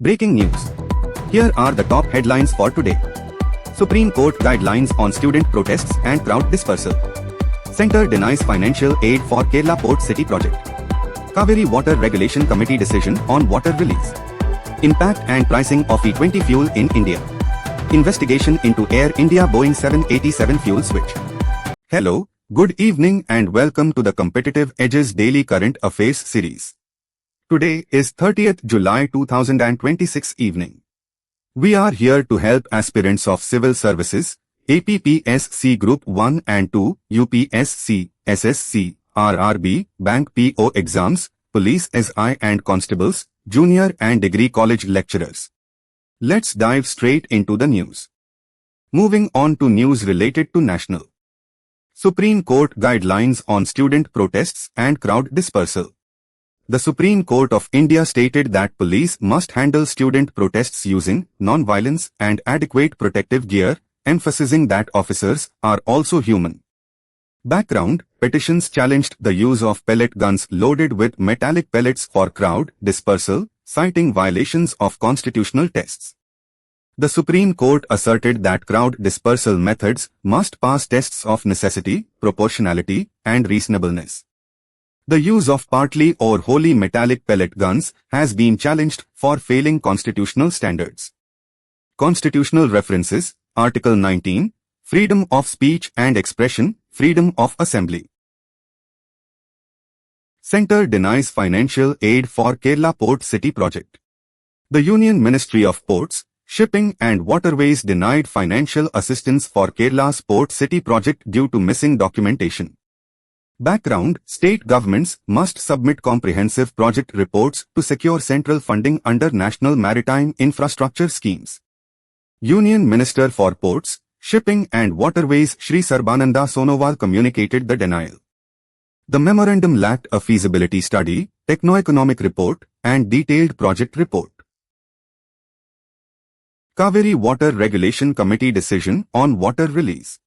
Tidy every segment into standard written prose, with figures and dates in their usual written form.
Breaking news. Here are the top headlines for today. Supreme Court guidelines on student protests and crowd dispersal. Centre denies financial aid for Kerala Port City project. Kaveri Water Regulation Committee decision on water release. Impact and pricing of E20 fuel in India. Investigation into Air India Boeing 787 fuel switch. Hello, good evening and welcome to the Competitive Edges Daily Current Affairs series. Today is 30th July 2026 evening. We are here to help aspirants of civil services, APPSC Group 1 and 2, UPSC, SSC, RRB, Bank PO exams, Police SI and Constables, Junior and Degree College lecturers. Let's dive straight into the news. Moving on to news related to national. Supreme Court guidelines on student protests and crowd dispersal. The Supreme Court of India stated that police must handle student protests using non-violence and adequate protective gear, emphasizing that officers are also human. Background: petitions challenged the use of pellet guns loaded with metallic pellets for crowd dispersal, citing violations of constitutional tests. The Supreme Court asserted that crowd dispersal methods must pass tests of necessity, proportionality, and reasonableness. The use of partly or wholly metallic pellet guns has been challenged for failing constitutional standards. Constitutional references: Article 19, Freedom of Speech and Expression, Freedom of Assembly. Centre denies financial aid for Kerala Port City project. The Union Ministry of Ports, Shipping and Waterways denied financial assistance for Kerala's Port City project due to missing documentation. Background: state governments must submit comprehensive project reports to secure central funding under National Maritime Infrastructure Schemes. Union Minister for Ports, Shipping and Waterways Shri Sarbananda Sonowal communicated the denial. The memorandum lacked a feasibility study, techno-economic report, and detailed project report. Kaveri Water Regulation Committee decision on water release.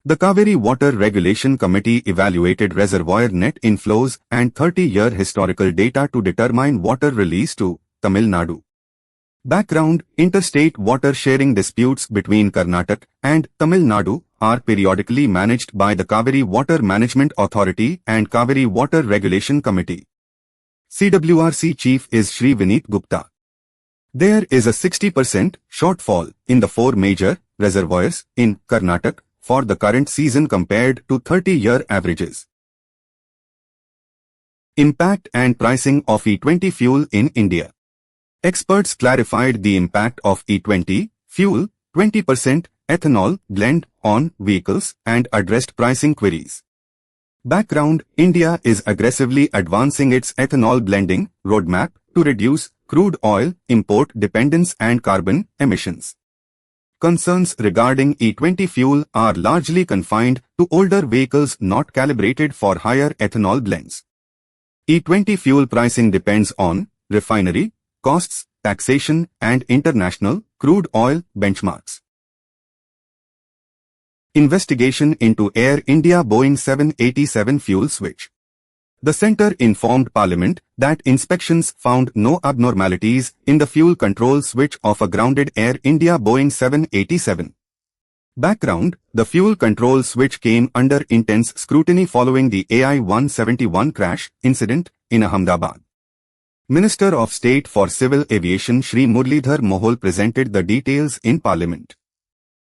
The Kaveri Water Regulation Committee evaluated reservoir net inflows and 30-year historical data to determine water release to Tamil Nadu. Background: interstate water sharing disputes between Karnataka and Tamil Nadu are periodically managed by the Kaveri Water Management Authority and Kaveri Water Regulation Committee. CWRC Chief is Shri Vineet Gupta. There is a 60% shortfall in the four major reservoirs in Karnataka for the current season compared to 30-year averages. Impact and pricing of E20 fuel in India. Experts clarified the impact of E20 fuel, 20% ethanol blend on vehicles and addressed pricing queries. Background: India is aggressively advancing its ethanol blending roadmap to reduce crude oil import dependence and carbon emissions. Concerns regarding E20 fuel are largely confined to older vehicles not calibrated for higher ethanol blends. E20 fuel pricing depends on refinery costs, taxation, and international crude oil benchmarks. Investigation into Air India Boeing 787 fuel switch. The centre informed Parliament that inspections found no abnormalities in the fuel control switch of a grounded Air India Boeing 787. Background: the fuel control switch came under intense scrutiny following the AI-171 crash incident in Ahmedabad. Minister of State for Civil Aviation Shri Muralidhar Mohol presented the details in Parliament.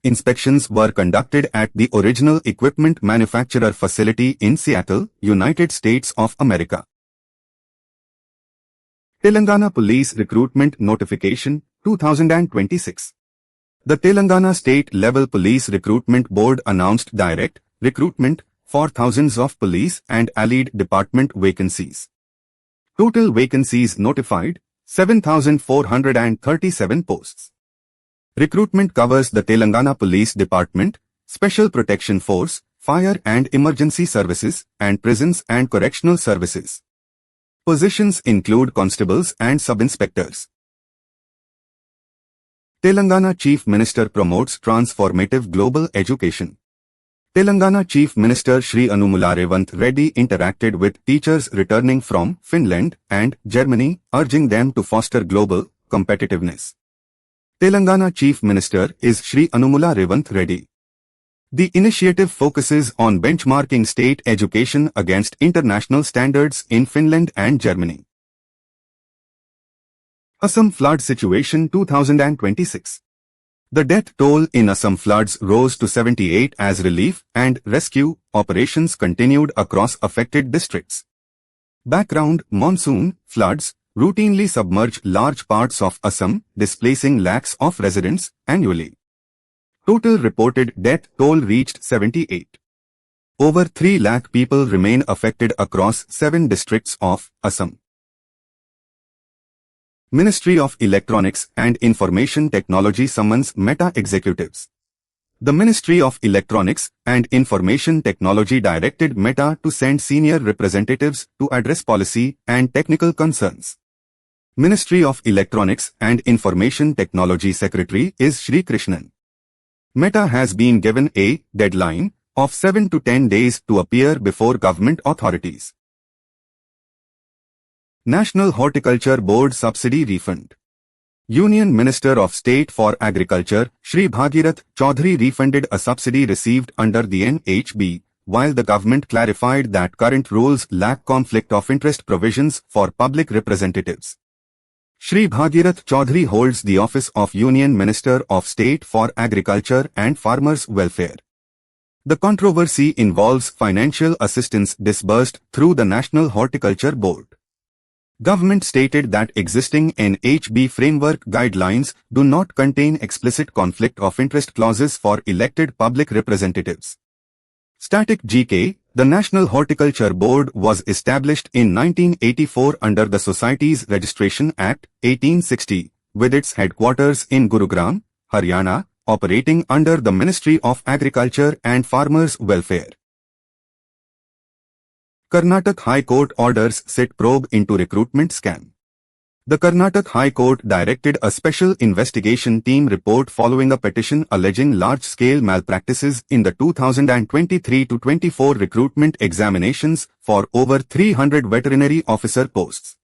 Inspections were conducted at the original equipment manufacturer facility in Seattle, United States of America. Telangana Police Recruitment Notification 2026. The Telangana State Level Police Recruitment Board announced direct recruitment for thousands of police and allied department vacancies. Total vacancies notified: 7,437 posts. Recruitment covers the Telangana Police Department, Special Protection Force, Fire and Emergency Services, and Prisons and Correctional Services. Positions include constables and sub-inspectors. Telangana Chief Minister promotes transformative global education. Telangana Chief Minister Shri Anumula Revant Reddy interacted with teachers returning from Finland and Germany, urging them to foster global competitiveness. Telangana Chief Minister is Shri Anumula Revanth Reddy. The initiative focuses on benchmarking state education against international standards in Finland and Germany. Assam flood situation 2026. The death toll in Assam floods rose to 78 as relief and rescue operations continued across affected districts. Background: monsoon floods routinely submerge large parts of Assam, displacing lakhs of residents annually. Total reported death toll reached 78. Over 3 lakh people remain affected across 7 districts of Assam. Ministry of Electronics and Information Technology summons Meta executives. The Ministry of Electronics and Information Technology directed Meta to send senior representatives to address policy and technical concerns. Ministry of Electronics and Information Technology Secretary is Shri Krishnan. Meta has been given a deadline of 7 to 10 days to appear before government authorities. National Horticulture Board Subsidy Refund. Union Minister of State for Agriculture, Shri Bhagirath Chaudhary refunded a subsidy received under the NHB, while the government clarified that current rules lack conflict of interest provisions for public representatives. Shri Bhagirath Chaudhary holds the office of Union Minister of State for Agriculture and Farmers' Welfare. The controversy involves financial assistance disbursed through the National Horticulture Board. Government stated that existing NHB framework guidelines do not contain explicit conflict of interest clauses for elected public representatives. Static GK. The National Horticulture Board was established in 1984 under the Societies Registration Act, 1860, with its headquarters in Gurugram, Haryana, operating under the Ministry of Agriculture and Farmers' Welfare. Karnataka High Court orders sit probe into recruitment scam. The Karnataka High Court directed a special investigation team report following a petition alleging large-scale malpractices in the 2023-24 recruitment examinations for over 300 veterinary officer posts.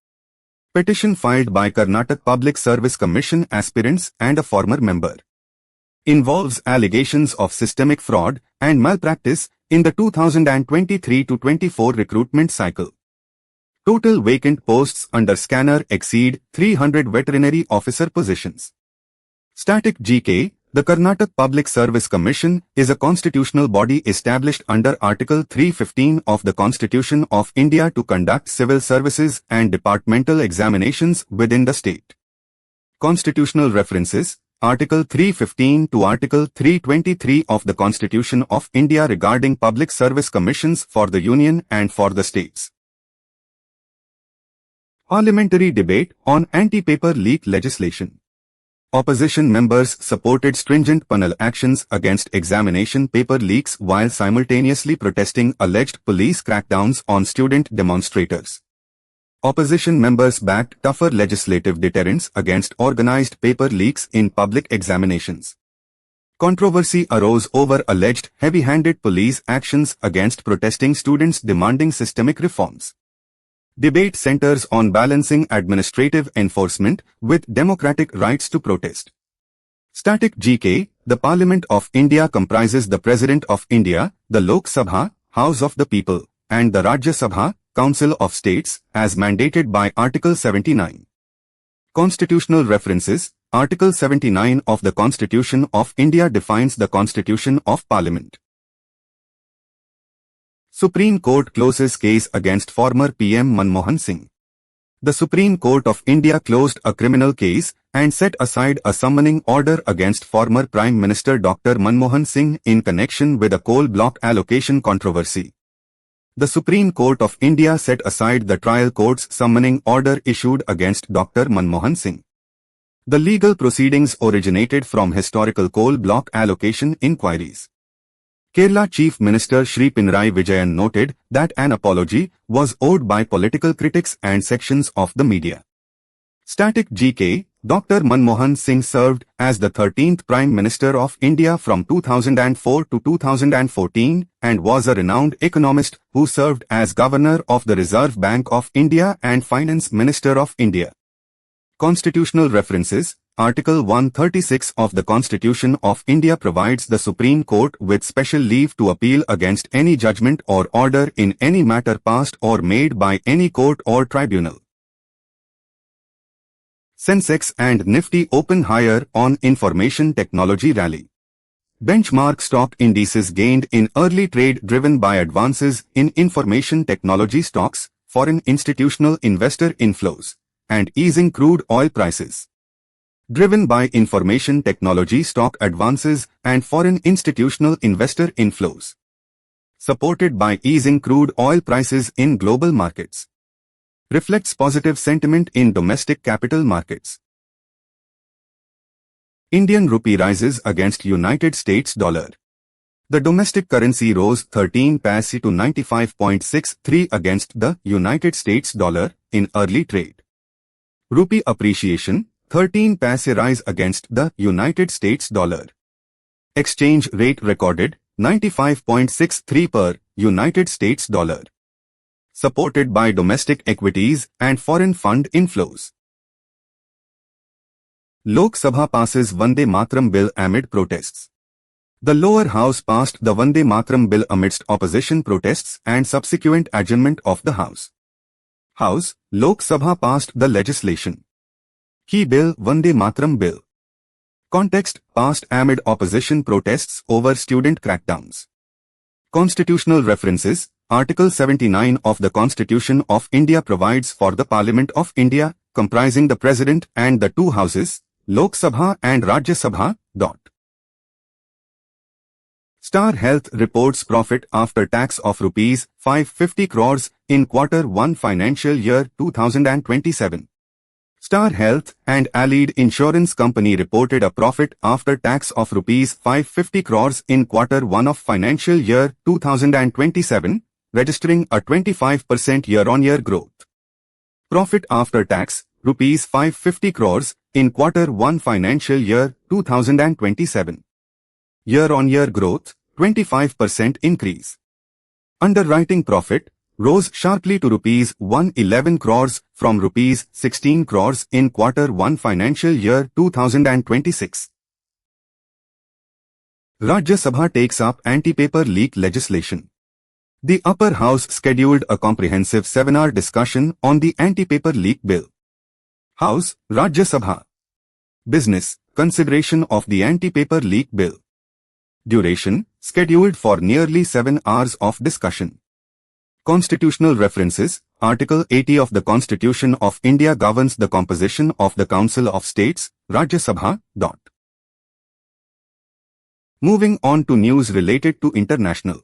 Petition filed by Karnataka Public Service Commission aspirants and a former member. Involves allegations of systemic fraud and malpractice in the 2023-24 recruitment cycle. Total vacant posts under scanner exceed 300 veterinary officer positions. Static GK. The Karnataka Public Service Commission is a constitutional body established under Article 315 of the Constitution of India to conduct civil services and departmental examinations within the state. Constitutional references: Article 315 to Article 323 of the Constitution of India regarding public service commissions for the Union and for the states. Parliamentary debate on anti-paper leak legislation. Opposition members supported stringent penal actions against examination paper leaks while simultaneously protesting alleged police crackdowns on student demonstrators. Opposition members backed tougher legislative deterrents against organized paper leaks in public examinations. Controversy arose over alleged heavy-handed police actions against protesting students demanding systemic reforms. Debate centers on balancing administrative enforcement with democratic rights to protest. Static GK. The Parliament of India comprises the President of India, the Lok Sabha, House of the People, and the Rajya Sabha, Council of States, as mandated by Article 79. Constitutional references: Article 79 of the Constitution of India defines the Constitution of Parliament. Supreme Court closes case against former PM Manmohan Singh. The Supreme Court of India closed a criminal case and set aside a summoning order against former Prime Minister Dr. Manmohan Singh in connection with a coal block allocation controversy. The Supreme Court of India set aside the trial court's summoning order issued against Dr. Manmohan Singh. The legal proceedings originated from historical coal block allocation inquiries. Kerala Chief Minister Shri Pinarayi Vijayan noted that an apology was owed by political critics and sections of the media. Static GK. Dr. Manmohan Singh served as the 13th Prime Minister of India from 2004 to 2014 and was a renowned economist who served as Governor of the Reserve Bank of India and Finance Minister of India. Constitutional references. Article 136 of the Constitution of India provides the Supreme Court with special leave to appeal against any judgment or order in any matter passed or made by any court or tribunal. Sensex and Nifty open higher on information technology rally. Benchmark stock indices gained in early trade driven by advances in information technology stocks, foreign institutional investor inflows, and easing crude oil prices. Driven by information technology stock advances and foreign institutional investor inflows. Supported by easing crude oil prices in global markets. Reflects positive sentiment in domestic capital markets. Indian rupee rises against United States dollar. The domestic currency rose 13 paise to 95.63 against the United States dollar in early trade. Rupee appreciation, 13 paise rise against the United States dollar. Exchange rate recorded 95.63 per United States dollar. Supported by domestic equities and foreign fund inflows. Lok Sabha passes Vande Mataram bill amid protests. The lower house passed the Vande Mataram bill amidst opposition protests and subsequent adjournment of the house. Lok Sabha passed the legislation. Key bill Vande Mataram bill. Context passed amid opposition protests over student crackdowns. Constitutional references. Article 79 of the Constitution of India provides for the Parliament of India, comprising the President and the two houses, Lok Sabha and Rajya Sabha. Star Health reports profit after tax of Rs 550 crores in Q1 financial year 2027. Star Health and Allied Insurance Company reported a profit after tax of Rs 550 crores in Q1 of financial year 2027, registering a 25% year-on-year growth. Profit after tax, Rs 550 crores in Q1 financial year 2027. Year-on-year growth, 25% increase. Underwriting profit rose sharply to Rs 111 crores from Rs 16 crores in Q1 financial year 2026. Rajya Sabha takes up anti-paper leak legislation. The upper house scheduled a comprehensive seminar discussion on the anti-paper leak bill. House, Rajya Sabha. Business, consideration of the anti-paper leak bill. Duration, scheduled for nearly 7 hours of discussion. Constitutional references. Article 80 of the Constitution of India governs the composition of the Council of States, Rajya Sabha. Moving on to news related to international.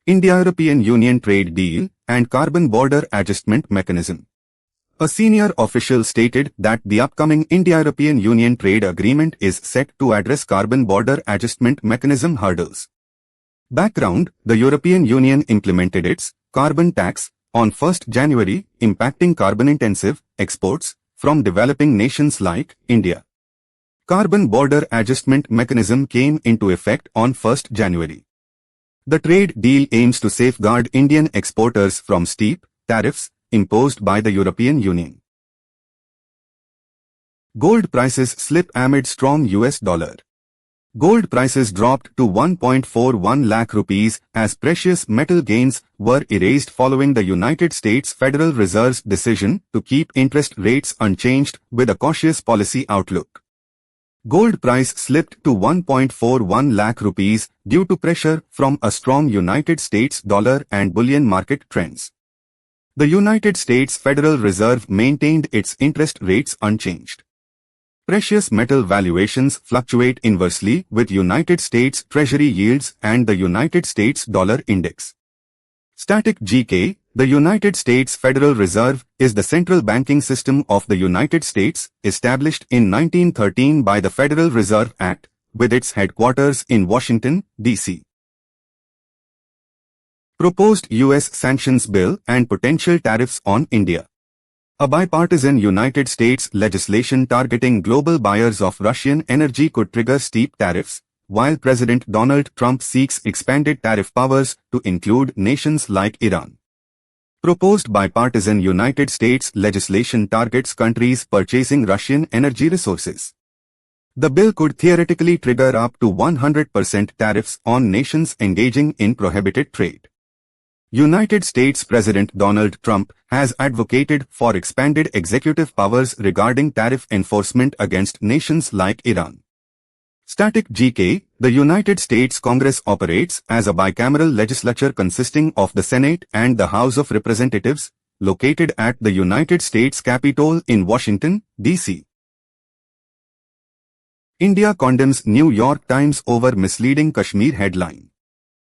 India-European Union trade deal and carbon border adjustment mechanism. A senior official stated that the upcoming India-European Union trade agreement is set to address carbon border adjustment mechanism hurdles. Background: the European Union implemented its carbon tax on 1st January, impacting carbon-intensive exports from developing nations like India. Carbon border adjustment mechanism came into effect on 1st January. The trade deal aims to safeguard Indian exporters from steep tariffs imposed by the European Union. Gold prices slip amid strong US dollar. Gold prices dropped to 1.41 lakh rupees as precious metal gains were erased following the United States Federal Reserve's decision to keep interest rates unchanged with a cautious policy outlook. Gold price slipped to 1.41 lakh rupees due to pressure from a strong United States dollar and bullion market trends. The United States Federal Reserve maintained its interest rates unchanged. Precious metal valuations fluctuate inversely with United States Treasury yields and the United States dollar index. Static GK, the United States Federal Reserve, is the central banking system of the United States, established in 1913 by the Federal Reserve Act, with its headquarters in Washington, D.C. Proposed U.S. sanctions bill and potential tariffs on India. A bipartisan United States legislation targeting global buyers of Russian energy could trigger steep tariffs, while President Donald Trump seeks expanded tariff powers to include nations like Iran. Proposed bipartisan United States legislation targets countries purchasing Russian energy resources. The bill could theoretically trigger up to 100% tariffs on nations engaging in prohibited trade. United States President Donald Trump has advocated for expanded executive powers regarding tariff enforcement against nations like Iran. Static GK, the United States Congress operates as a bicameral legislature consisting of the Senate and the House of Representatives, located at the United States Capitol in Washington, D.C. India condemns New York Times over misleading Kashmir headline.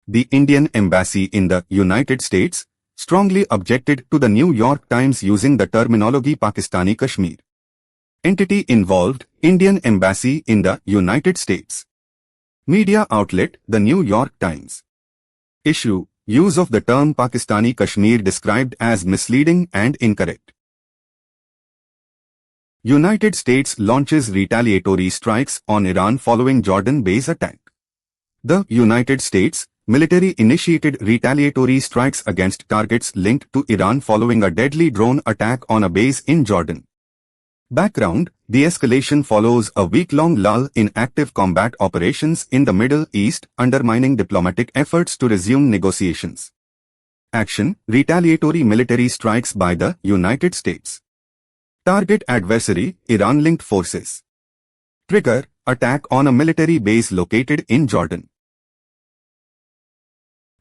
The Indian Embassy in the United States strongly objected to the New York Times using the terminology Pakistani Kashmir. Entity involved, Indian Embassy in the United States. Media outlet, the New York Times. Issue, use of the term Pakistani Kashmir described as misleading and incorrect. United States launches retaliatory strikes on Iran following Jordan base attack. The United States military initiated retaliatory strikes against targets linked to Iran following a deadly drone attack on a base in Jordan. Background: the escalation follows a week-long lull in active combat operations in the Middle East, undermining diplomatic efforts to resume negotiations. Action: retaliatory military strikes by the United States. Target adversary, Iran-linked forces. Trigger, attack on a military base located in Jordan.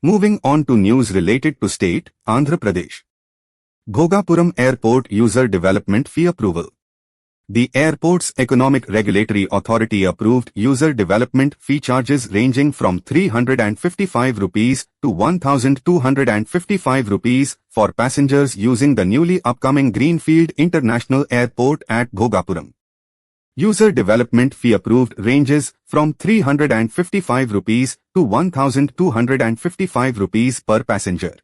Moving on to news related to state, Andhra Pradesh. Bhogapuram Airport User Development Fee Approval. The airport's Economic Regulatory Authority approved user development fee charges ranging from 355 rupees to 1,255 rupees for passengers using the newly upcoming Greenfield International Airport at Bhogapuram. User development fee approved ranges from 355 rupees to 1,255 rupees per passenger.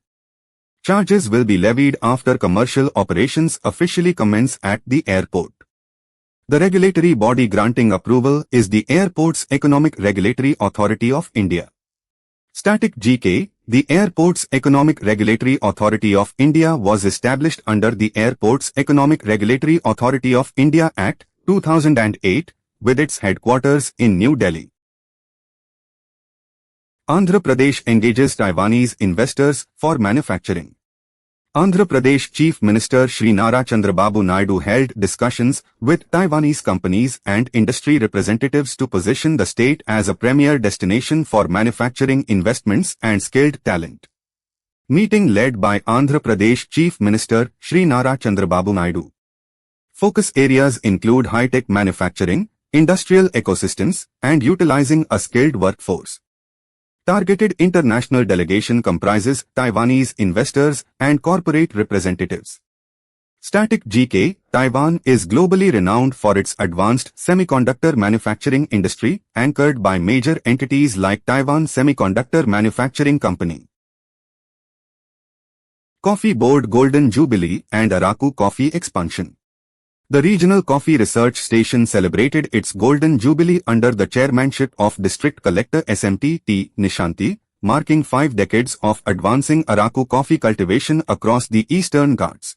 Charges will be levied after commercial operations officially commence at the airport. The regulatory body granting approval is the Airports Economic Regulatory Authority of India. Static GK, the Airports Economic Regulatory Authority of India was established under the Airports Economic Regulatory Authority of India Act, 2008, with its headquarters in New Delhi. Andhra Pradesh engages Taiwanese investors for manufacturing. Andhra Pradesh Chief Minister Shri Nara Chandrababu Naidu held discussions with Taiwanese companies and industry representatives to position the state as a premier destination for manufacturing investments and skilled talent. Meeting led by Andhra Pradesh Chief Minister Shri Nara Chandrababu Naidu. Focus areas include high-tech manufacturing, industrial ecosystems, and utilizing a skilled workforce. Targeted international delegation comprises Taiwanese investors and corporate representatives. Static GK, Taiwan is globally renowned for its advanced semiconductor manufacturing industry, anchored by major entities like Taiwan Semiconductor Manufacturing Company. Coffee Board Golden Jubilee and Araku Coffee Expansion. The Regional Coffee Research Station celebrated its Golden Jubilee under the chairmanship of District Collector SMT T. Nishanti, marking 5 decades of advancing Araku coffee cultivation across the Eastern Ghats.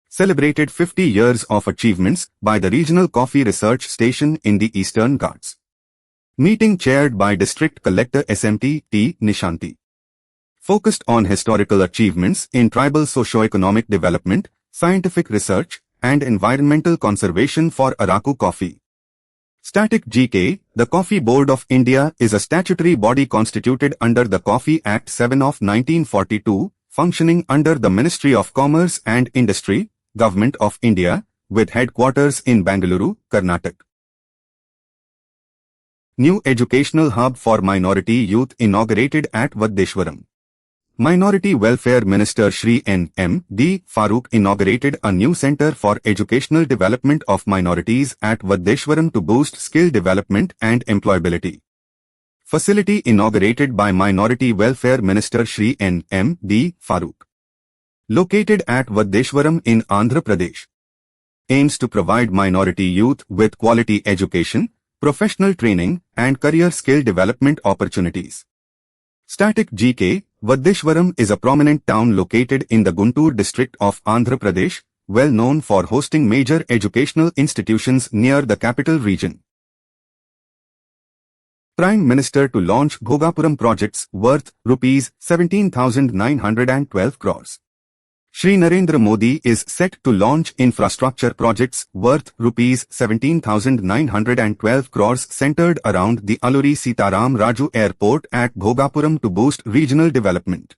Celebrated 50 years of achievements by the Regional Coffee Research Station in the Eastern Ghats. Meeting chaired by District Collector SMT T. Nishanti. Focused on historical achievements in tribal socio-economic development, scientific research, and environmental conservation for Araku coffee. Static GK, the Coffee Board of India is a statutory body constituted under the Coffee Act 7 of 1942, functioning under the Ministry of Commerce and Industry, Government of India, with headquarters in Bangalore, Karnataka. New educational hub for minority youth inaugurated at Vadeshwaram. Minority Welfare Minister Shri N.M.D. Farooq inaugurated a new Centre for Educational Development of Minorities at Vadeshwaram to boost skill development and employability. Facility inaugurated by Minority Welfare Minister Shri N.M.D. Farooq. Located at Vadeshwaram in Andhra Pradesh. Aims to provide minority youth with quality education, professional training, and career skill development opportunities. Static GK, Vaddeshwaram is a prominent town located in the Guntur district of Andhra Pradesh, well known for hosting major educational institutions near the capital region. Prime Minister to launch Bhogapuram projects worth Rs 17,912 crores. Shri Narendra Modi is set to launch infrastructure projects worth Rs 17,912 crores centered around the Alluri Sitaram Raju Airport at Bhogapuram to boost regional development.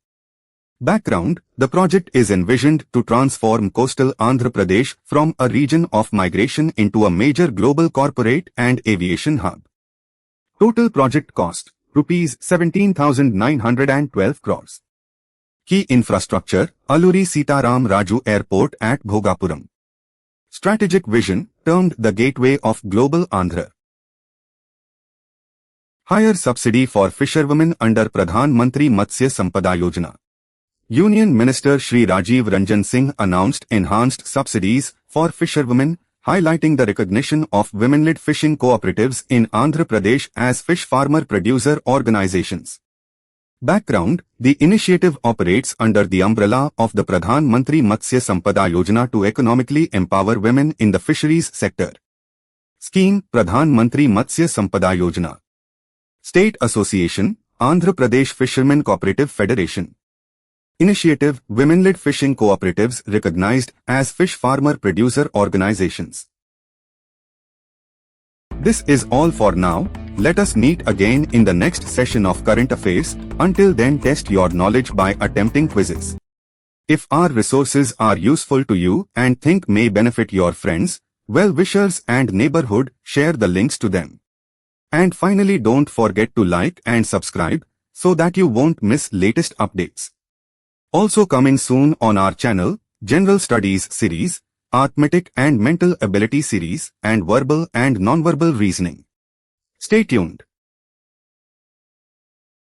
Background: the project is envisioned to transform coastal Andhra Pradesh from a region of migration into a major global corporate and aviation hub. Total project cost: Rs 17,912 crores. Key infrastructure: Alluri Sitaram Raju Airport at Bhogapuram. Strategic vision, termed the gateway of global Andhra. Higher subsidy for fisherwomen under Pradhan Mantri Matsya Sampada Yojana. Union Minister Shri Rajiv Ranjan Singh announced enhanced subsidies for fisherwomen, highlighting the recognition of women-led fishing cooperatives in Andhra Pradesh as fish farmer-producer organizations. Background: the initiative operates under the umbrella of the Pradhan Mantri Matsya Sampada Yojana to economically empower women in the fisheries sector. Scheme: Pradhan Mantri Matsya Sampada Yojana. State Association: Andhra Pradesh Fishermen Cooperative Federation. Initiative: women-led fishing cooperatives recognized as fish farmer-producer organizations. This is all for now. Let us meet again in the next session of Current Affairs. Until then, test your knowledge by attempting quizzes. If our resources are useful to you and think may benefit your friends, well-wishers and neighborhood, share the links to them. And finally, don't forget to like and subscribe so that you won't miss latest updates. Also coming soon on our channel, General Studies series, Arithmetic and Mental Ability series, and Verbal and Non-Verbal Reasoning. Stay tuned.